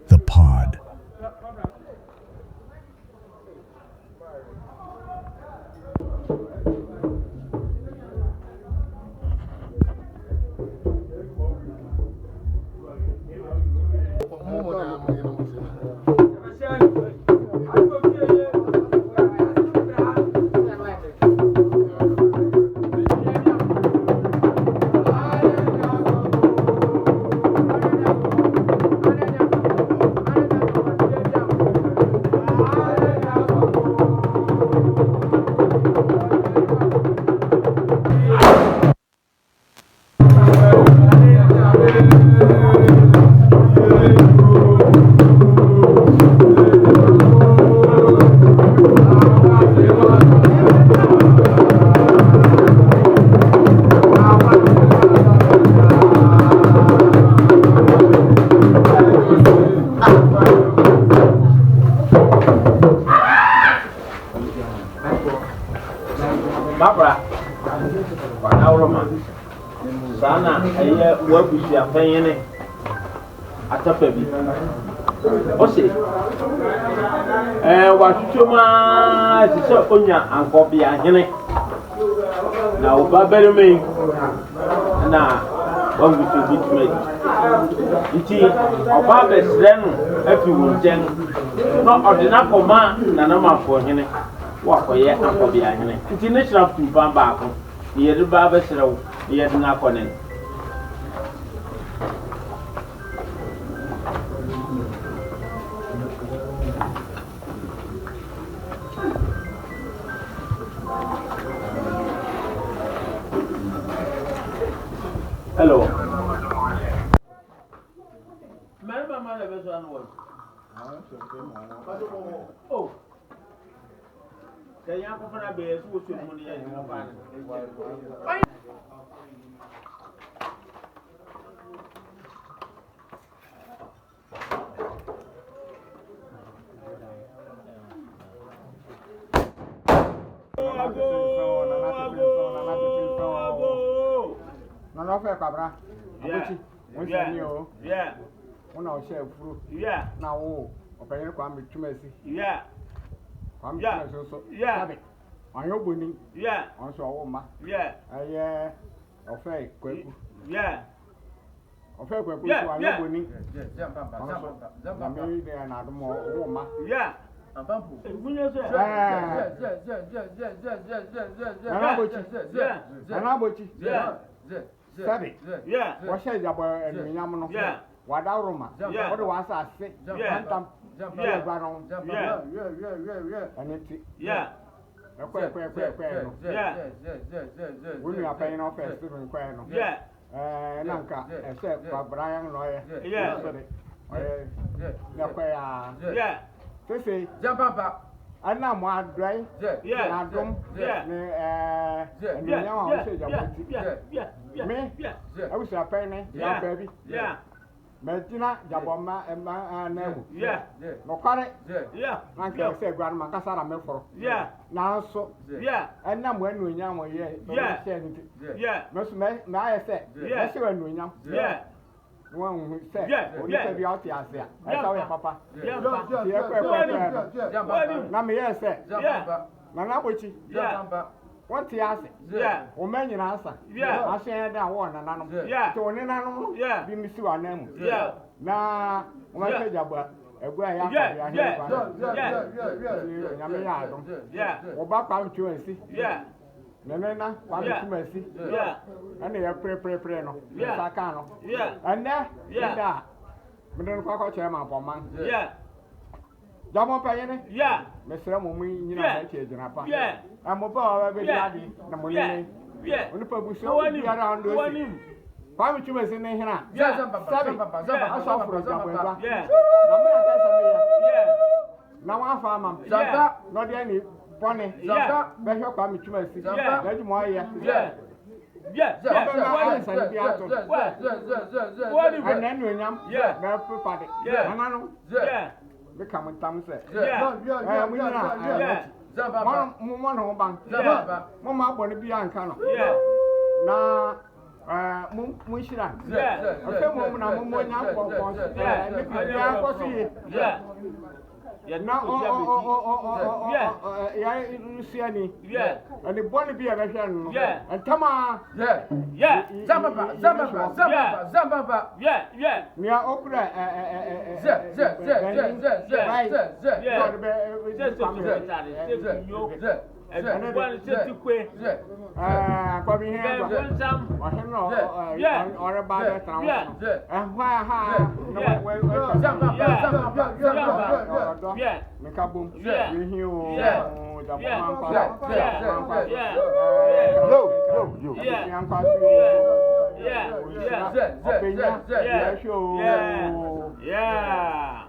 The Pod. Akuapem atapabi ose watutuma sise onya Ankobeahene na obabereme na wangutu bitme iti oba besre no afi wonten no odina koma na na Mampong wakoye Ankobeahene iti ne shrap tumpa baako yede ba besrew yede na konen. Hello. Madam, my best one was. Oh. Can you have a bear who should money and your father? No fair, Cabra. Yeah. One of share fruit. Yeah. Now, opinion come to Messi. Yeah. Come so. Yeah. On your winning. Yeah. On so a woman. Yeah. A fair quick. Yeah. A fair quick. Yeah. Yeah. Winning. Maybe they are not more woman. Yeah. Sabi, yeah. What shall you and Yamano? Yeah. What our Roma? Yeah. What do I say? Yeah. And it's yeah. When you are paying off a student quail. Yeah. Nanka, except for Brian Lawyer. Yeah. Yeah. To say, jump up. I know more dry. Yeah. Me? I was a penny, young baby. Yeah. Medina, Jaboma, and my name. Yeah. No correct. Yeah. Uncle said, Grandma Cassara Melford. Yeah. Now so. Yeah. And now when we know, yeah. Yeah. Most may I say, yes, when we know. Yeah. One who said, yeah. Yeah, be out here. I saw your papa. Yeah. Now, yes, yeah. Nanabuchi. Yeah. What he asked? Yeah. Woman in answer. Yeah. I said that one and animal. Yeah. So, an animal. Yeah. Be Miss our name. Yeah. Now, when I say Jabba, a way I have. Yeah. Obapa to and see. Yeah. Nana, one to mercy. Yeah. And they are pray no. Yeah. Sacano. Yeah. And there. Yeah. But then Coco Chairman for man. Yeah. Jamopaene? Yeah. Mr. Mummy, you know, yeah. I'm about every daddy. Yeah. Yeah. When the public show around the Why you in here? Yeah. I saw for example. Yeah. Now I'm farmer. Yeah. Not any funny. Yeah. But you're coming to mercy. Yeah. That's why, Yeah. And then when I'm party. Yeah. And I know. Yeah. Become a thumb set. Yeah. We know. Mama, want to be on Cano. Yeah. Now, Munshira. Yeah. Okay, Mom, I'm more now for yeah. Yeah, now, yeah, and the body be a version, yeah, and Tama, yeah, Zambaba, yeah, near Okra, and one said to quit, coming here, or about a town, and why, yeah, make a boom, yeah, yeah.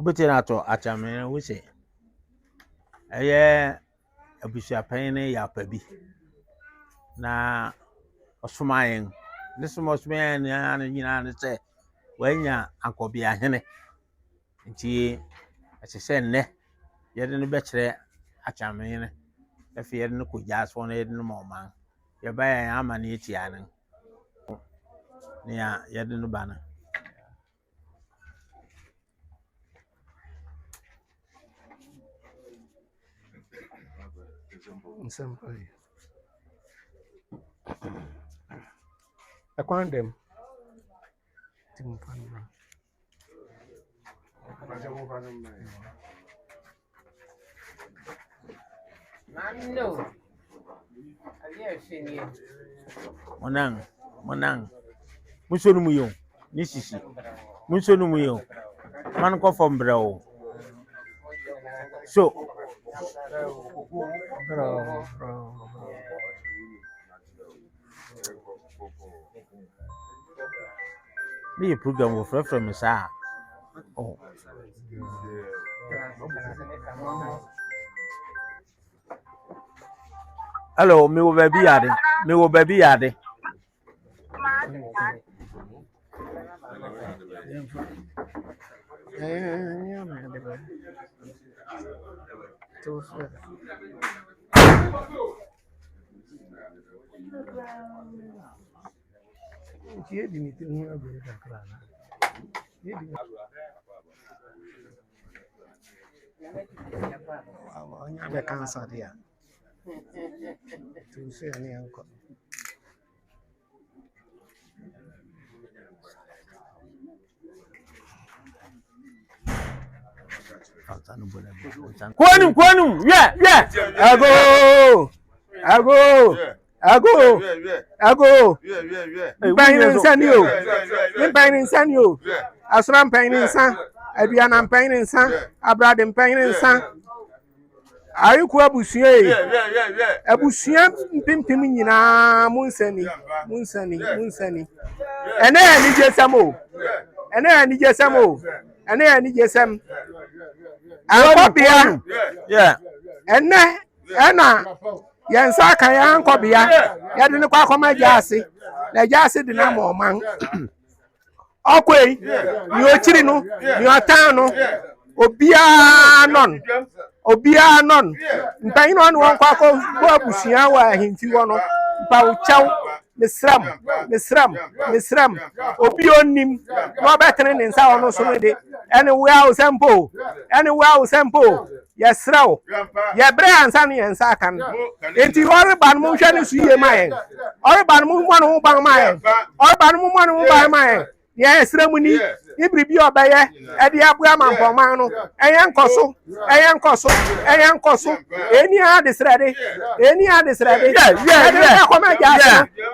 Obetena to achamene we say. Eh abusuapɛn ya pabi na ɔsomayen ne somayen na nyina ne sɛ wanya Ankobeahene nti ɛsɛ nnɛ yɛde no bɛkyerɛ akyamene efe yɛde no kɔgya so na yɛde no ma ɔman yɛbɛyɛ ama ne etia ne ya yɛde no ba no Simply. Akuapem. Monang. Musonu muyo. Ni sisi. Musonu muyo. Man ko from bro. So. Me program will from sa. Oh. Hello, me will be yade. Me will be yade. The cancer here. To say any uncle. Kwanu, yeah. Ago. Banging Sanyo. Asram Pangin San, Abianam Pangin San, Abradim Pangin San. Akuapem. Abusiam Pimpimina, Munsani. And then I need Jesamo. Ankobeahene. Yeah. And then Anna Yansaka Ankobeahene. Yadin Kwakoma Jasi. The Jasi Dinamo man. Okay, you are Chirino, you are Tano, Obia non. Pain on one quaco, Bobusia, Hintiwano, Pau Chow, Miss Ram, Obionim, no better than Sao Solid, anywhere sample, yes, row, ya Brian Sunny and Sakan. Ain't you all about motion is ye mine, or about one who by mine, or about one who by mine. Yes, Ramuni, Ibribio Baye, Eddie Abraham Pomano, Ayan Coso, any others ready, yeah,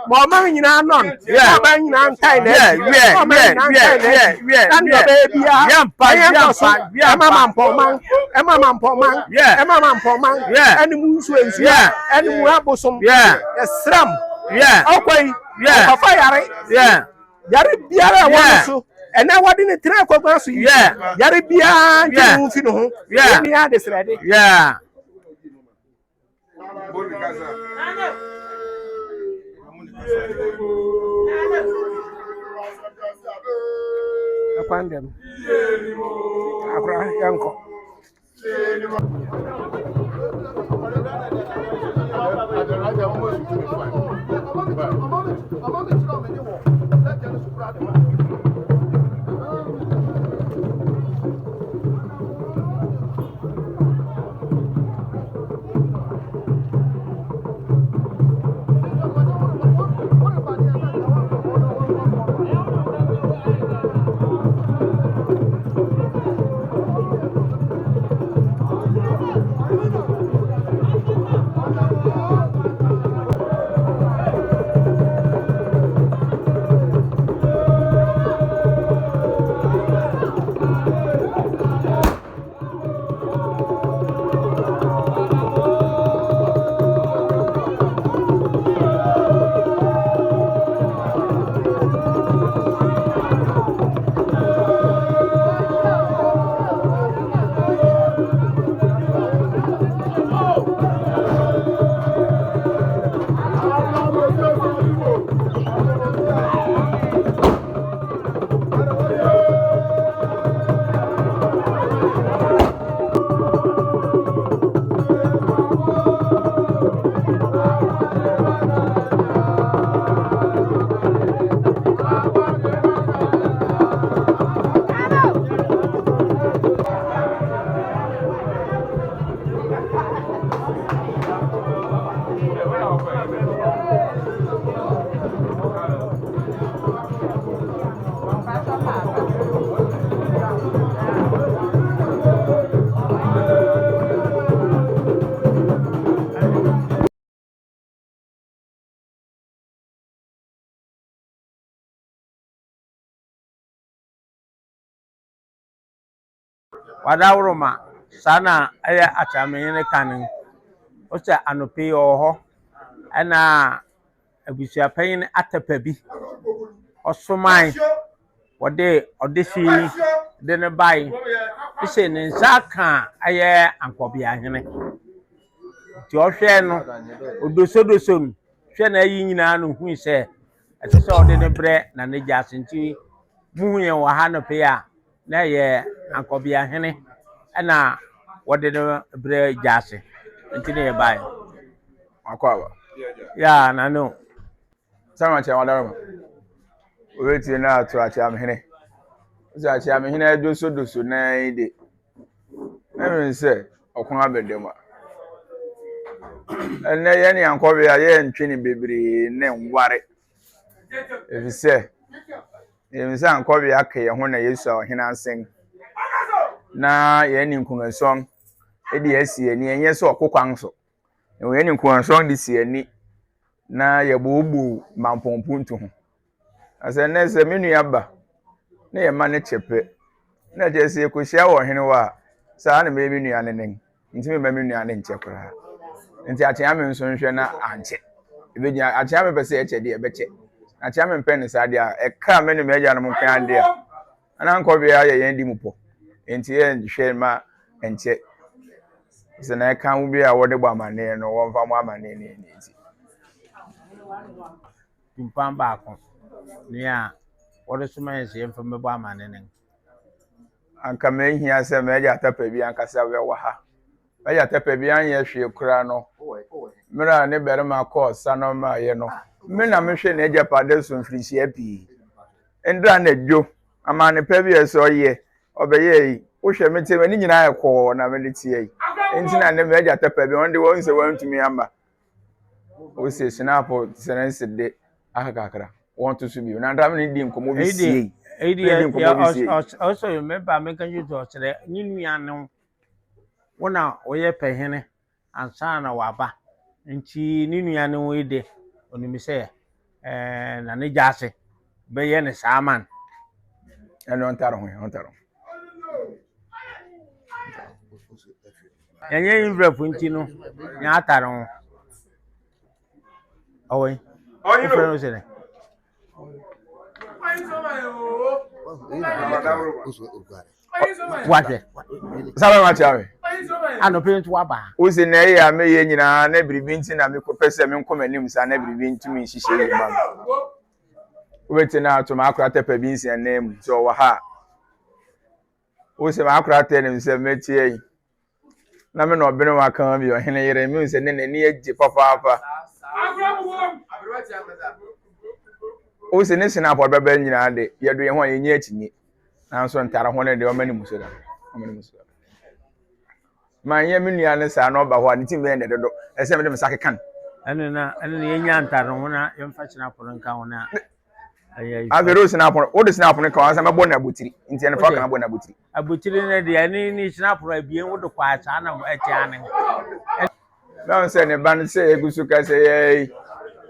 Mamma in our non, yeah, banging on time, yeah, baby, Emma Pomang, yeah, and the moon swings, yeah, and the Rabosom, yeah, Sram, yeah, okay, yeah, fire, yeah. Yari biara wanso ena wadi ne tira kwagwa so yeah yari biara nti mfi no ho yeah ni ade srade yeah Akuapem akra yanko Wadawroma sana aya achamene kanin. Ocha anope oho ana abusuapan atapabi. Osomai wode odefini de ne bai. Ise ne nsa ka aya Ankobeahene. Ti ohwe no odosodoso nu hwe na ayi nyina no hu ise ati se ode ne bre na ne jase nti muhu ye wa ha no pe a na ye Ankobeahene na wode ne bre jase nti ne ye bai Akwa ya na no sama che wadaro oweti na atu Akuapem uza Akuapem doso na ide emi se okun abedema ene ye ni Ankobea ye ntwini bebre ne nware efise emisa Ankobea ka ye ho na Yesu ohena ansen na ye ni nkungason edi asi ani enye se okokwan so ye ni nkungason di si ani na ye bobu Mampong puntu ho ase ne se menu yaba na ye ma ne chepe na je se ekohia wo hene wa sa na me menu anenen ntimi me menu anen nchekora nti Akuapem nso nhwe na anche ebegia Akuapem pese eche de ebeche Akuapem pen sa de a eka menu meja no mkan ade a ana Ankobea ye yen di mupo nti ye nhwe ma enche se na eka wo bi a wode gba amane no wo mfa mo amane ne nti timpamba akon ne a wode soma ye se mfa mebo amane ne anka me hia se meja atapabi ankasa we wa ha meja atapabi anye hwe kura no mira ne berema ko sano ma ye no me na me hwe na eja pade so mfirisi api endra na dwo amane pa bi eso ye obeye yi wo hwe me te mani nyina ekọ na me ne tie yi enti na ne meja atapabi onde won se wantumi amba wo se snap sense de akakra won to so bi na ndra me di nkomo bi sie also remember me kan you to say nyinua no wona oye pehene ansa na waba nti ninua no we de onimi se na ne jase be ye ne saman eno ontaro enye invrefu nti no nya atare ho owe oyi se Wate. Sabe Akuapem. Ano pe ntu aba. Uzi na ya me ye nyina na biribi nti na me ko pese me nkom anim sa na biribi ntumi nhihye yi ma. Wete na atoma Akuapem nsi anem so wa ha. Uzi ma Akuapem nse metie yi. Na me no obene wa kan bi ohene yere me nse ne ni eje papa. Uzi ne sina po bebe nyina de ye do ye ho ye nya atinye. Na so ntara ho ne de o mani muso da. Manye menua ne sa no ba ho ani tim be ne dodo ese me de mesake kan ene ye nya ntare ho na ye mfa china poro nka ho na ayi avero sina poro o de sina poro nka asa me bo na butiri nti ene fa kan bo na butiri abutiri ne de ni china poro abien wo do kwa acha na mo eche ane na se ne ban se egusu ka se ye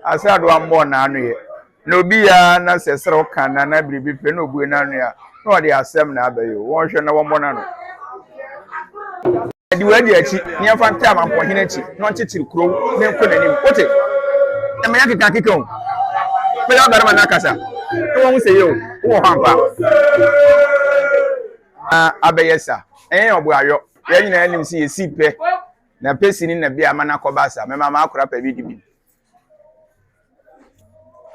asa do ambo na anu ye na obi ya na se sero kan na biribi pe na obu na anu ya na o de asem na abayo wo hwe na wo mbo na no di wadi achi nya fanta Mampong hene achi no nchechiri kuro ne nko nanim ote e me yakeka keka o pe ya barama na kasa e won se yo wo hampa abeyesa obu ayo ya nyina anim si yesi pe na pesini na bia mana kobasa me mama Akuapem bi dibi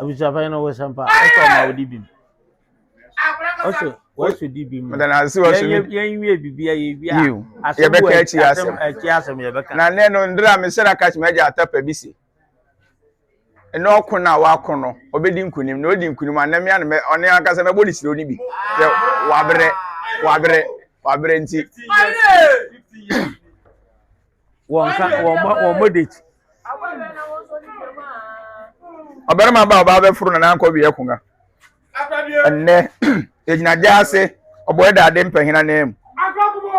abuja fa no wesampa o ma odibi also what should be me na si what should yen wie bibia ye bia ye beka achi asem ye beka na ne no ndra me sera catch me ja Akuapem bi si eno okuna wa kono obedi nkunim na odi nkunim anam ya ne one akasa me bodi siro ni bi wabre nti won modate oberema ba oba be furu na Ankobeahene kunga enne ejina jase oboyeda ade mpahina nem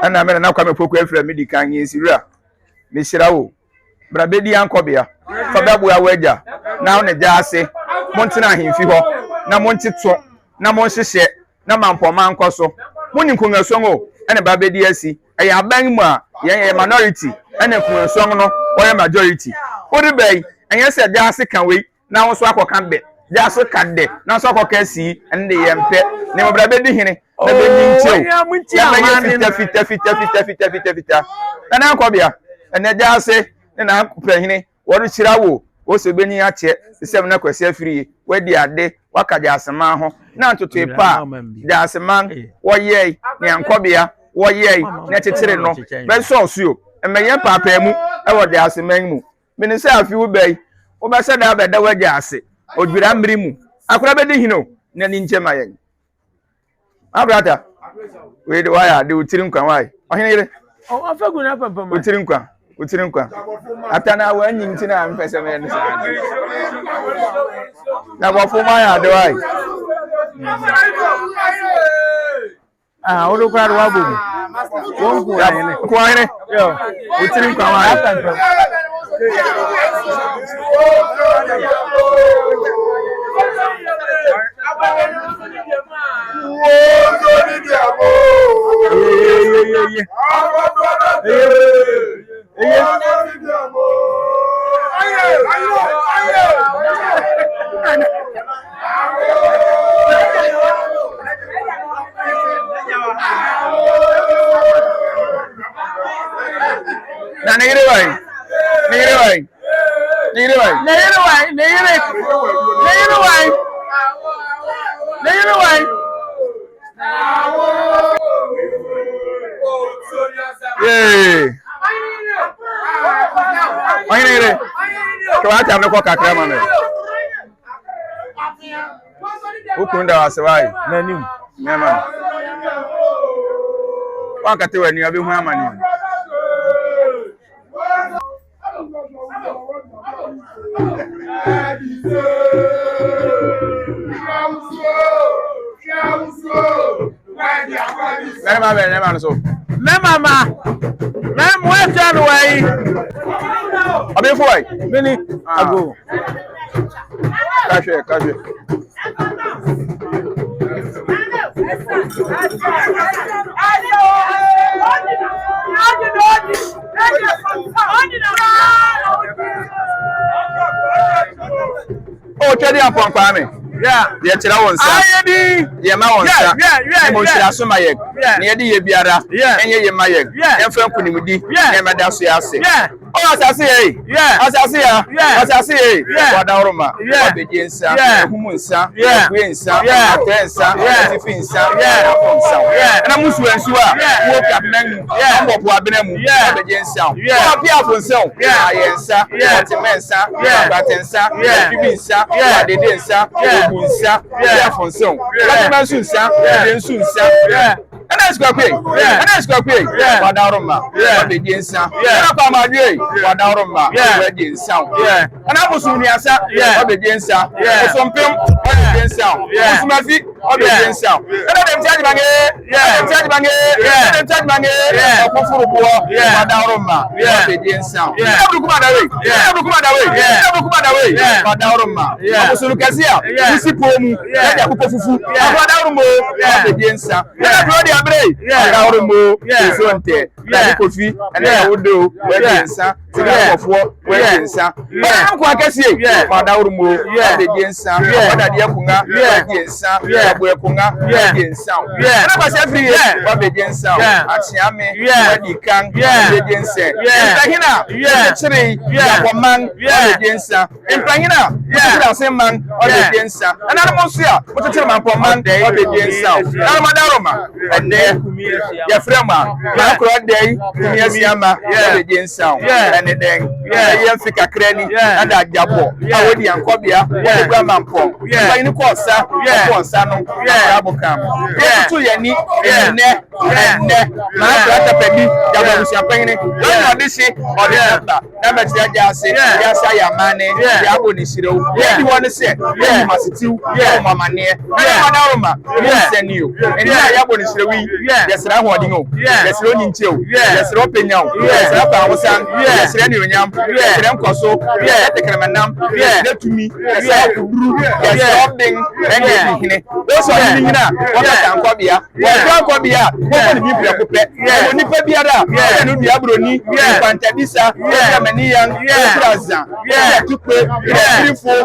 ana me na Akuapem poku afra mi dikan yesira me shirawo bra bedi Ankobeahene fa babu awaja na one jase montina ahemfi ho na montito na monhyehyɛ na Mampong mankoso muni nkunga songo ene ba be di asi e ya ban mu a ye minority ene kun so no wo majority wo de bai enye se ja ase kan we na wo so akoka be ja so kan de na so akoka si ene ye mpe ne mo bra be di hene na be nti fita na Ankobeah ene ja ase na Akuapem wo ru chirawo wo so be ni ache sem na kwase afiri we di ade waka ja asema ho na ntoto epa ja asema wo ye ni Ankobeah wo ye na tetere no be so suo emeye papa mu e wo ja asema mu me se afi wo bai wo be se da be da waja ase odwira mmiri mu akora be di hino na ni nchema ye abrata we de waya de utiri nkwa wai ohene ire o afagu na papa ma utiri nkwa atana wa nyi ntina mpese me no sa na bofo ma ya de wai odo kwa wa bomu won ku ahene ku ahene yo utiri nkwa wai na negere wai Oye, ko ata me ko kakra ma me. Ukunda wasewai nanim. Mema. Wakati wani abi hu amani. Nema so. Mema ma. Mem we tell way. Abi foi. Mini ago. Cache. Oh, chedi apon kwa me. Yeah, ye tira wonsa. Ayedi. Ye ma wonsa. Yeah. Mo tira so mayek. Ne ye di ye biara. Enye ye mayek. Ye fa kunimudi. Ne ma da so ya se. Oh, asase ye. Asase ye. Wada oroma. Obeje nsa. Ehumu nsa. Ekwe nsa. Ate nsa. Tifi nsa. Afonsa. Na musu ensu a. Wo Akuapem. Ambopo abena mu. Obeje nsa. Oh, pia afonsa. Aye nsa. Otemensa. Abatensa. Bibi nsa. Adede nsa. Bunsa. Afonsa. Akuapem nsa. Nsa. Ankobeah. Wada oroma. Obeje nsa. Na madwe wada oroma. Obeje nsa. Ana musu ni asa. Obeje nsa. Osompem. Obeje nsa. Musumafi. Obeje nsa. Ana dem charge bange. Okufuru wada oroma. Obeje nsa. Ebruku da we. Wada oroma. Okusuru kasia. Isi pomu. Ya kupo fufu. Wada oroma. Obeje nsa. Ana brodi abre. Wada oroma. Zonte. Na kofi. Ana wodo. Obeje nsa. Tigafofuo. Obeje nsa. Bana kwa kasie. Wada oroma. Obeje nsa. Wada dia kunga. Obeje nsa. Abo ekunga. Obeje nsa. Ana kwa sefri. Obeje nsa. Atiame. Wadi kan. Obeje nsa. Impahina. Chiri. Yakoman. Obeje nsa. Impahina. Chiri aseman. Obeje nsa. Ana monsia. Chiri Mampong. Obeje nsa. Ana madaroma. Ene. Ya frema. Na kro dey. Kumiasiama. Obeje nsa. Ene den. Ya fika krani. Ada jabo. Awodi Ankobeah. Wodi Mampong. Impahina kosa. Kosa no. Abokam. Yetu yani. Ene. Na kro pedi. Jabo siapene. Na odisi. Odisa. Na metia jase. Ya sa ya mane. Ya bonisiro. Ya di won se. Ya masitiu. Ya mamane. Ya madaroma. Ya senio. Eni ya bonisiro wi. Ya sra hodin o. Ya sra onincheo. Ya sra penyao. Ya sra pawosan. Ya sra ni onyam. Ya sra nkoso. Ya tekremenam. Ya netumi. Ya sra kubru. Ya sra obding. Eni hine. Those are hina. What Ankobeah. What Ankobeah. What be Akuapem? Yeah, Nipa Biara, yeah, no Diabroni, yeah, Pantabisa, yeah, Manian, yeah, Raza, yeah, Tupe, yeah, Info,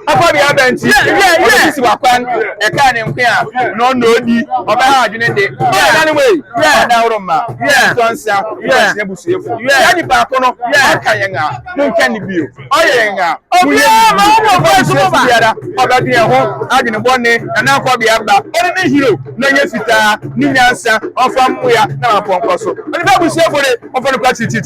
Apa bi abenti si wakwan e ka ne nkwa no no di oba ha adwene de ya na we ya da uruma ya tonsa ya ne busuefo ya di ba ko no aka yen a nka ne bio oyen a obi ma wo ko so ba biara oba di ho adwene bone na Ankobeahene ori ne hero na nye fita ni nyansa ofa mmu ya na Mampong so oni ba busuefo de ofa no kwa titi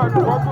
The pod.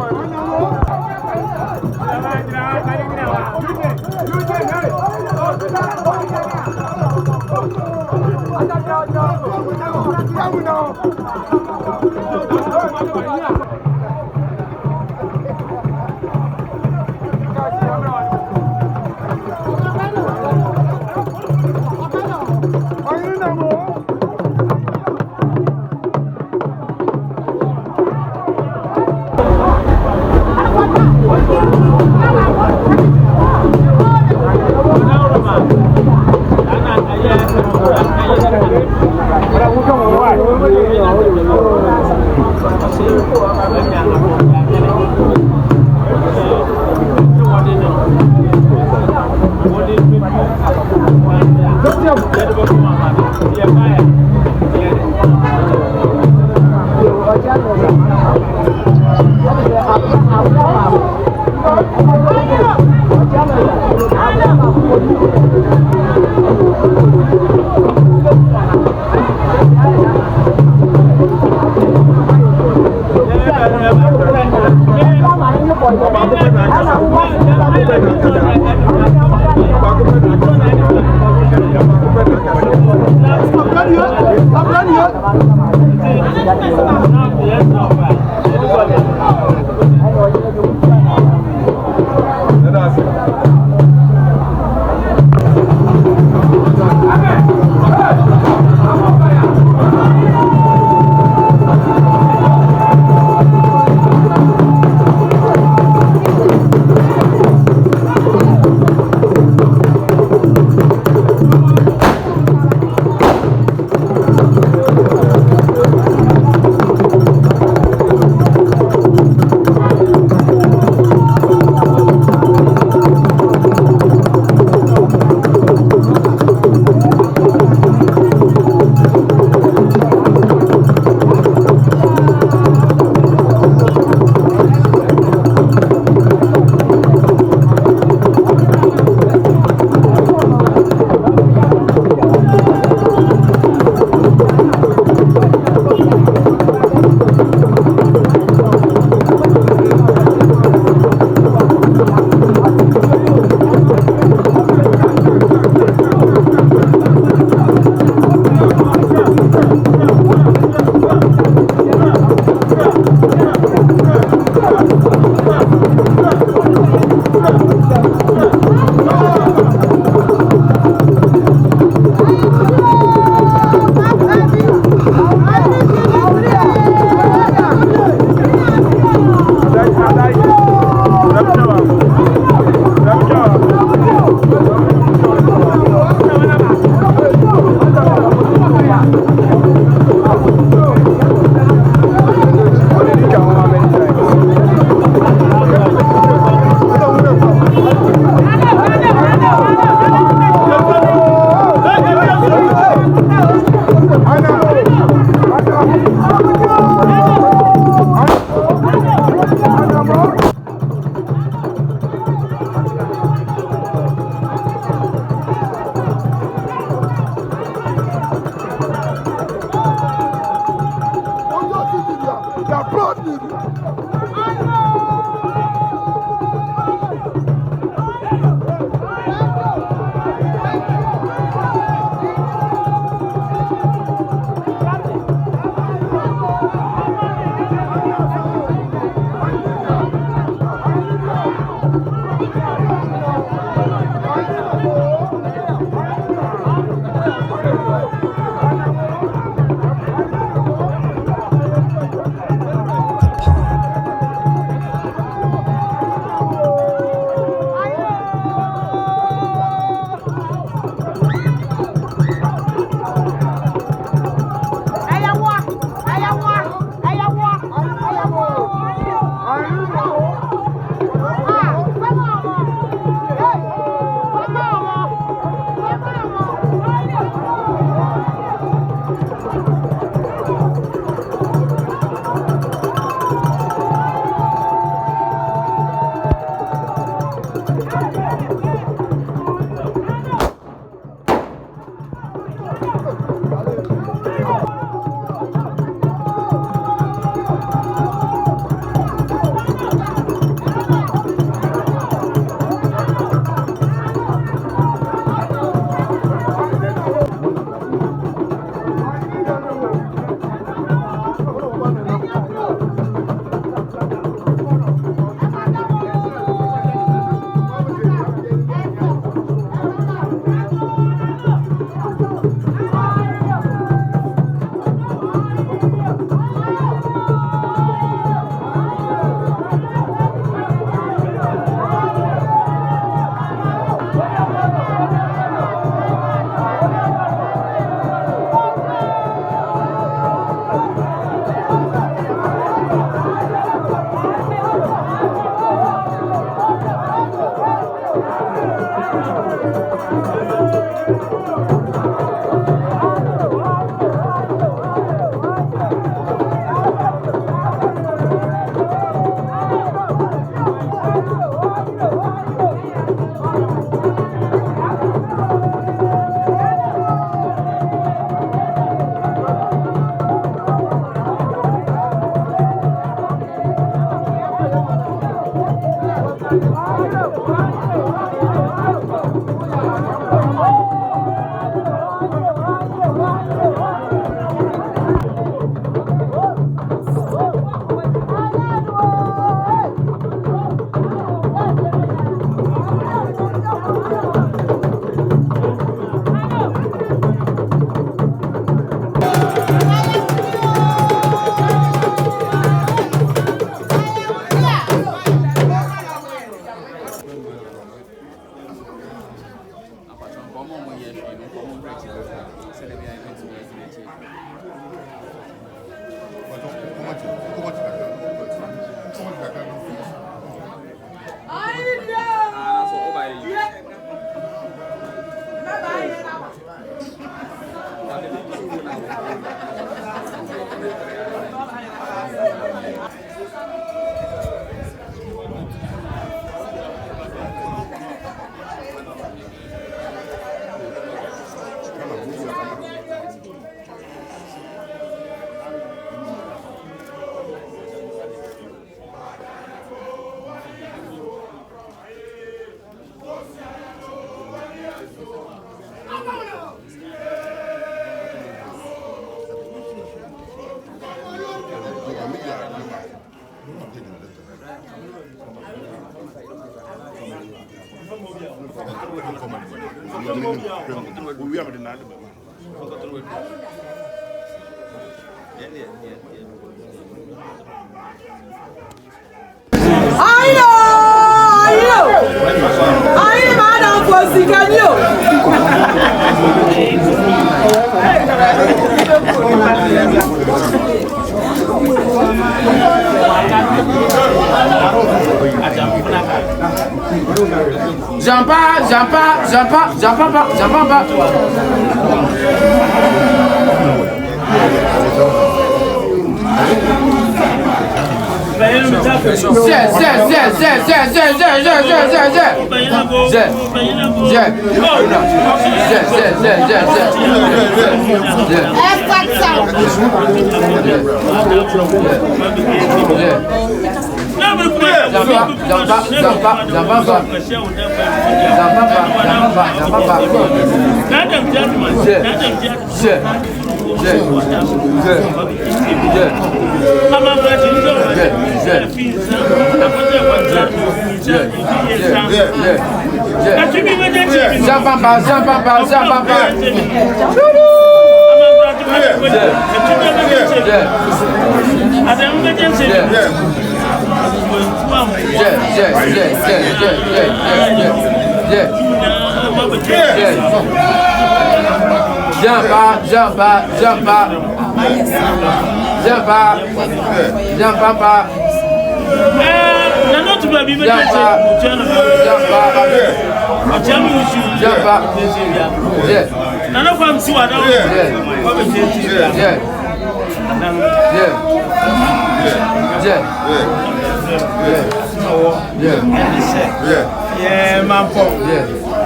Mampong.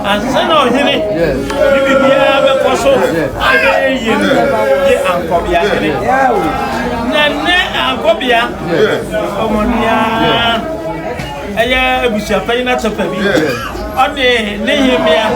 And son of Henry, you be here, Ankobeahene. Nane Ankobeahene. Omonia. Aya bushapa ina topabi. Ode nehemia.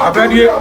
Abedio.